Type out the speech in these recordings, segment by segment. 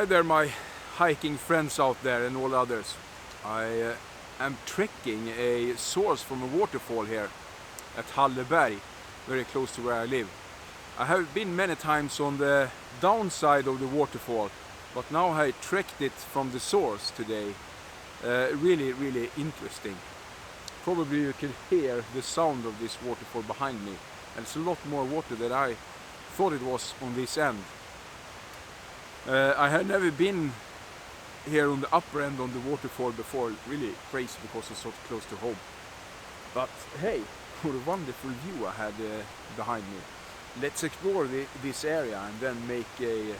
there, my hiking friends out there and all others. I am trekking a source from a waterfall here at Halleberg, very close to where I live. I have been many times on the downside of the waterfall, but now I trekked it from the source today. Really interesting. Probably you can hear the sound of this waterfall behind me, and it's a lot more water than I thought it was on this end. I had never been here on the upper end on the waterfall before, really crazy because it's so close to home. But hey, what a wonderful view I had behind me. Let's explore this area and then make a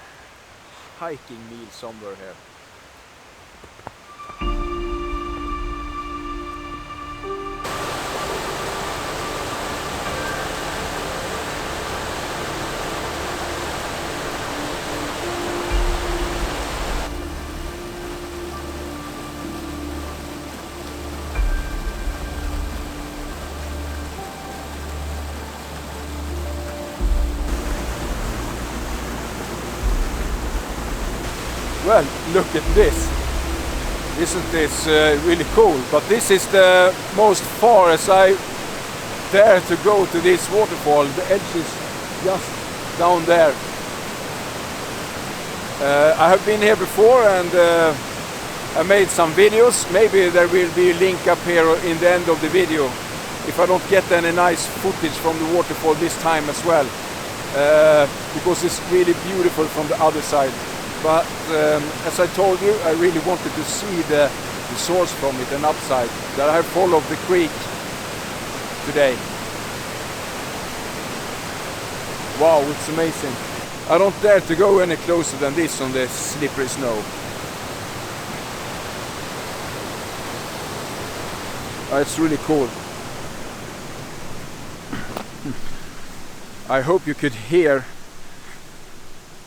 hiking meal somewhere here. Well, look at this. Isn't this really cool? But this is the most far as I dare to go to this waterfall. The edge is just down there. I have been here before and I made some videos. Maybe there will be a link up here in the end of the video if I don't get any nice footage from the waterfall this time as well. Because it's really beautiful from the other side. But as I told you, I really wanted to see the source from it and upside. That I followed the creek today. Wow, it's amazing. I don't dare to go any closer than this on the slippery snow. It's really cool. I hope you could hear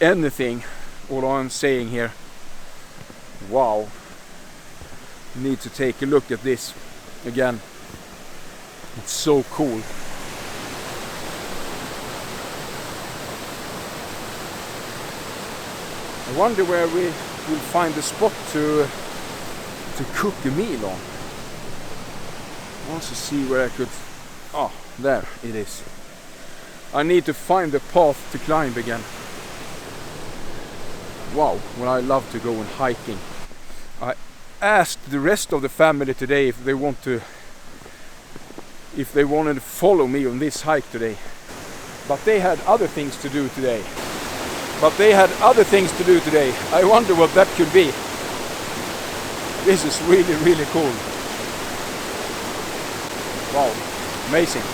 anything. All I'm saying here. Wow. Need to take a look at this again. It's so cool. I wonder where we will find a spot to cook a meal on. I want to see where I could... Oh, there it is. I need to find the path to climb again. Wow, well, I love to go on hiking. I asked the rest of the family today if they wanted to follow me on this hike today. But they had other things to do today. I wonder what that could be. This is really cool. Wow, amazing.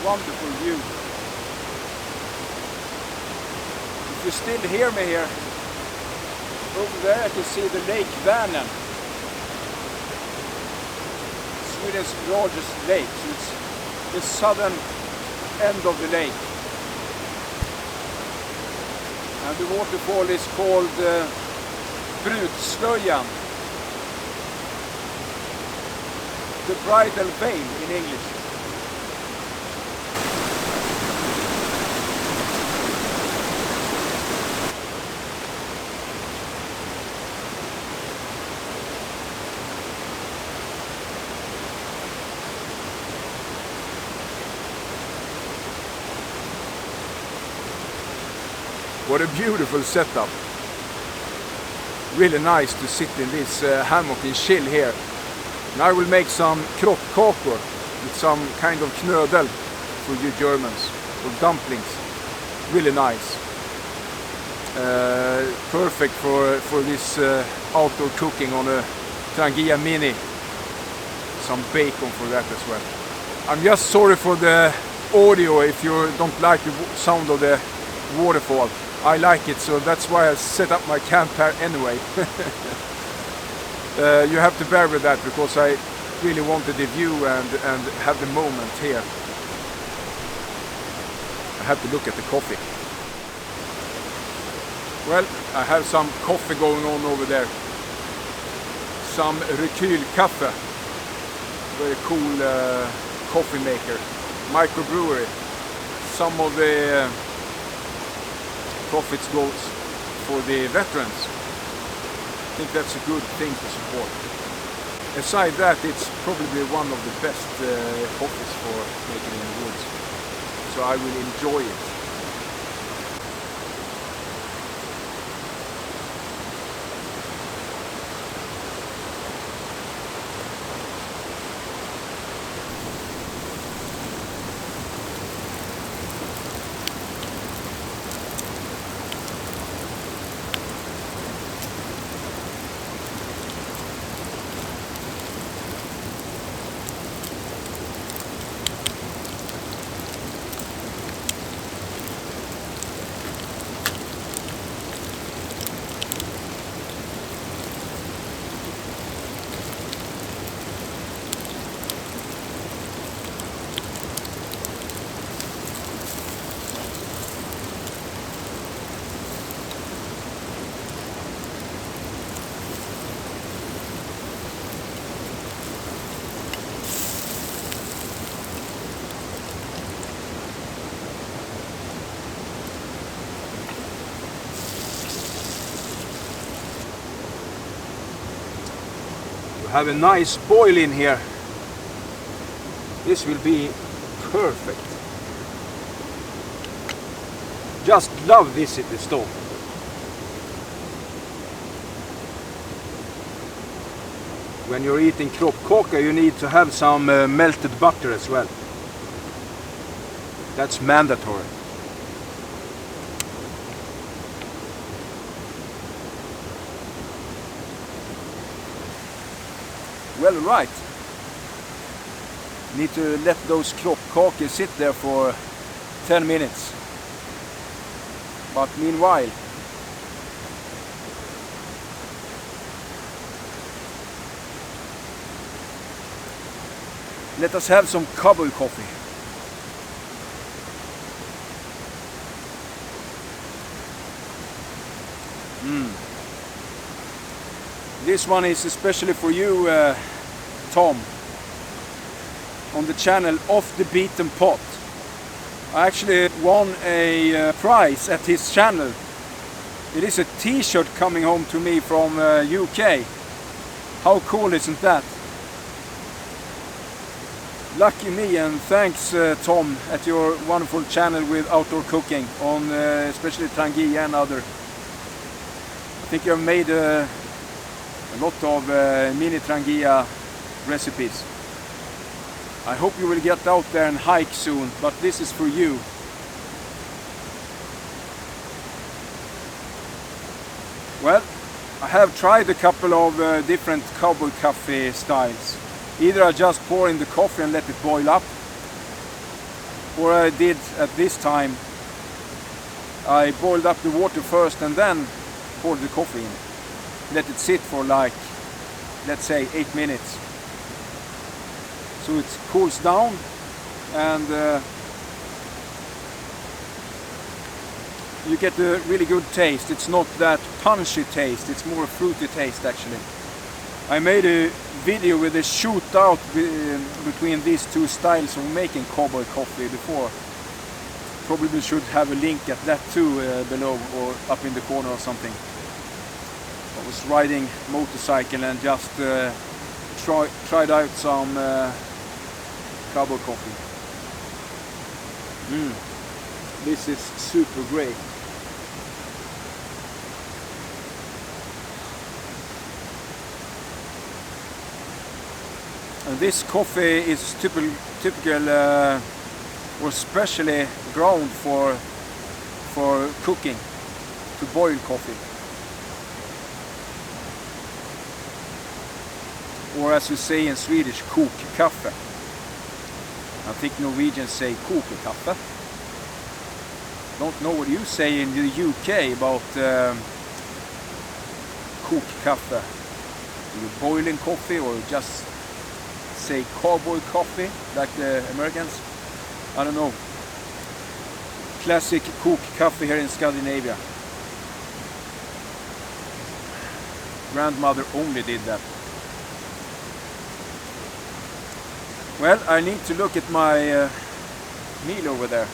Wonderful view. If you still hear me here, over there I can see the Lake Vänern, Sweden's largest lake. So it's the southern end of the lake, and the waterfall is called Brudslöjan, the Bridal Veil in English. What a beautiful setup. Really nice to sit in this hammock and chill here. And I will make some kroppkakor with some kind of knödel for you Germans, or dumplings. Really nice. Perfect for this outdoor cooking on a Trangia Mini. Some bacon for that as well. I'm just sorry for the audio if you don't like the sound of the waterfall. I like it, so that's why I set up my camp here anyway. You have to bear with that because I really wanted the view and have the moment here. I have to look at the coffee. Well, I have some coffee going on over there. Some Rekyl-kaffe. Very cool coffee maker. Microbrewery. Some of the profits goes for the veterans. I think that's a good thing to support. Aside that, it's probably one of the best coffees for making in the woods. So I will enjoy it. Have a nice boil in here. This will be perfect. Just love this at the stove. When you're eating kroppkaka, you need to have some melted butter as well. That's mandatory. Well, right. Need to let those kroppkakor sit there for 10 minutes. But meanwhile, let us have some cowboy coffee. This one is especially for you, Tom, on the channel Off the Beaten Pot. I actually won a prize at his channel It is a t-shirt coming home to me from UK. How cool isn't that? Lucky me, and thanks Tom at your wonderful channel with outdoor cooking on especially Trangia and other. I think you have made a lot of mini Trangia recipes. I hope you will get out there and hike soon, but this is for you. Well, I have tried a couple of different cowboy coffee styles. Either I just pour in the coffee and let it boil up, or I did at this time, I boiled up the water first and then poured the coffee in. Let it sit for like, let's say 8 minutes. So it cools down, and you get a really good taste. It's not that punchy taste, it's more a fruity taste actually. I made a video with a shootout between these two styles of making cowboy coffee before. Probably should have a link at that too below or up in the corner or something. I was riding motorcycle and just tried out some cowboy coffee. This is super great. And this coffee is typical or specially ground for cooking, to boil coffee. Or as you say in Swedish, kokkaffe. I think Norwegians say kokekaffe. Don't know what you say in the UK about kokkaffe. Are you boiling coffee or just say cowboy coffee like the Americans? I don't know. Classic kokkaffe here in Scandinavia. Grandmother only did that. Well, I need to look at my meal over there.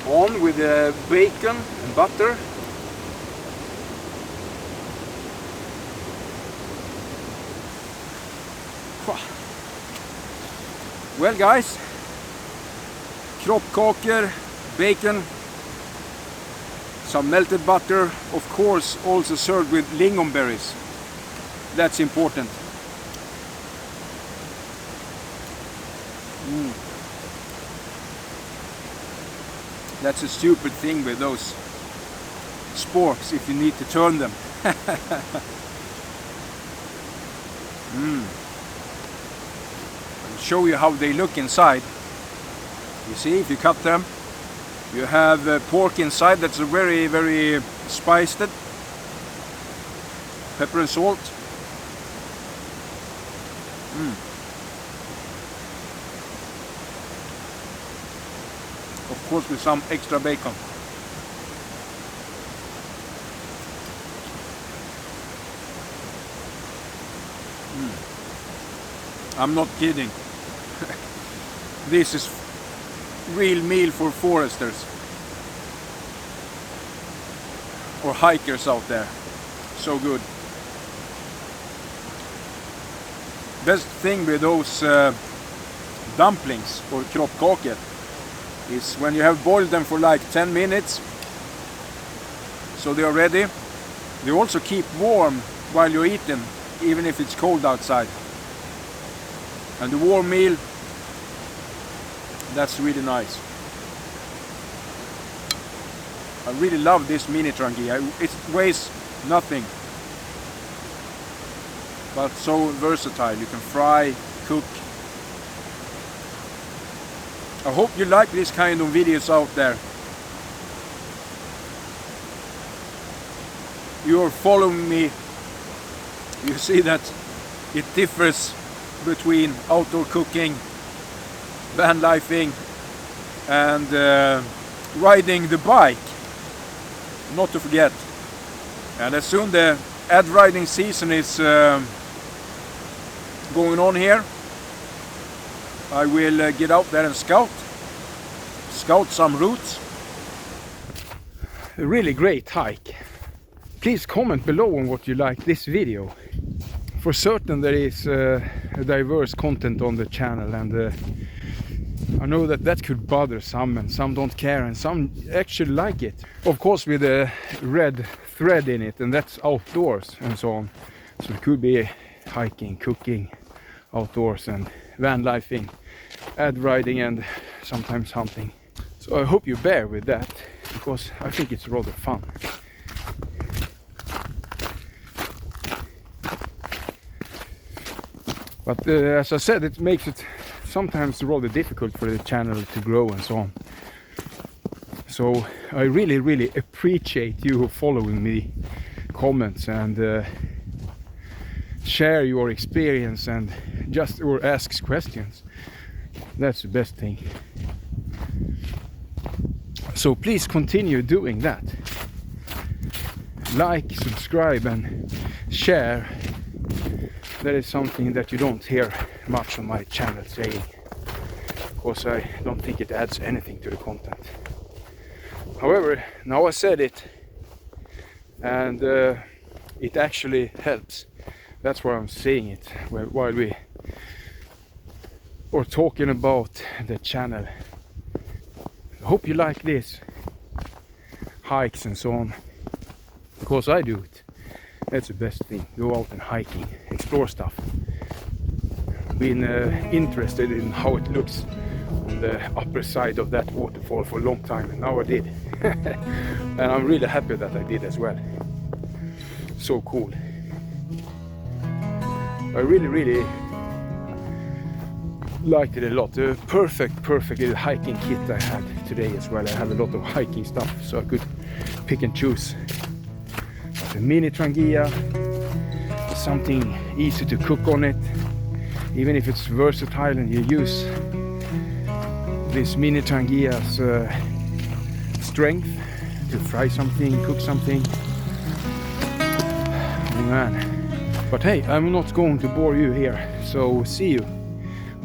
On with the bacon and butter. Well guys, kroppkakor, bacon, some melted butter, of course also served with lingonberries. That's important. That's a stupid thing with those sporks if you need to turn them. I'll show you how they look inside. You see, if you cut them, you have pork inside that's very, very spiced. Pepper and salt. Of course with some extra bacon. I'm not kidding. This is real meal for foresters or hikers out there. So good. Best thing with those dumplings or kroppkakor is when you have boiled them for like 10 minutes, so they are ready. They also keep warm while you eat them, even if it's cold outside. And the warm meal, that's really nice. I really love this mini Trangia. It weighs nothing, but so versatile. You can fry, cook. I hope you like this kind of videos out there. You're following me. You see that it differs between outdoor cooking, van lifing, and riding the bike. Not to forget. And as soon the ad riding season is going on here, I will get out there and scout some routes. A really great hike. Please comment below on what you like this video. For certain there is a diverse content on the channel, and I know that could bother some, and some don't care, and some actually like it. Of course with a red thread in it, and that's outdoors and so on. So it could be hiking, cooking, outdoors, and van lifing, ad riding, and sometimes hunting. So I hope you bear with that, because I think it's rather fun. But as I said, it makes it sometimes rather difficult for the channel to grow and so on. So I really appreciate you following me, comments, and share your experience, and just or ask questions. That's the best thing. So please continue doing that. Like, subscribe, and share. That is something that you don't hear much on my channel saying, because I don't think it adds anything to the content. However, now I said it, and it actually helps. That's why I'm saying it while we are talking about the channel. I hope you like this, hikes and so on, because I do it. That's the best thing. Go out and hiking, explore stuff. Been interested in how it looks on the upper side of that waterfall for a long time, and now I did. And I'm really happy that I did as well. So cool. I really liked it a lot. The perfect little hiking kit I had today as well. I have a lot of hiking stuff, so I could pick and choose. The mini Trangia, something easy to cook on it, even if it's versatile and you use this mini Trangia's strength to fry something, cook something. Oh man. But hey, I'm not going to bore you here, so see you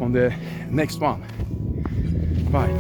on the next one. Bye.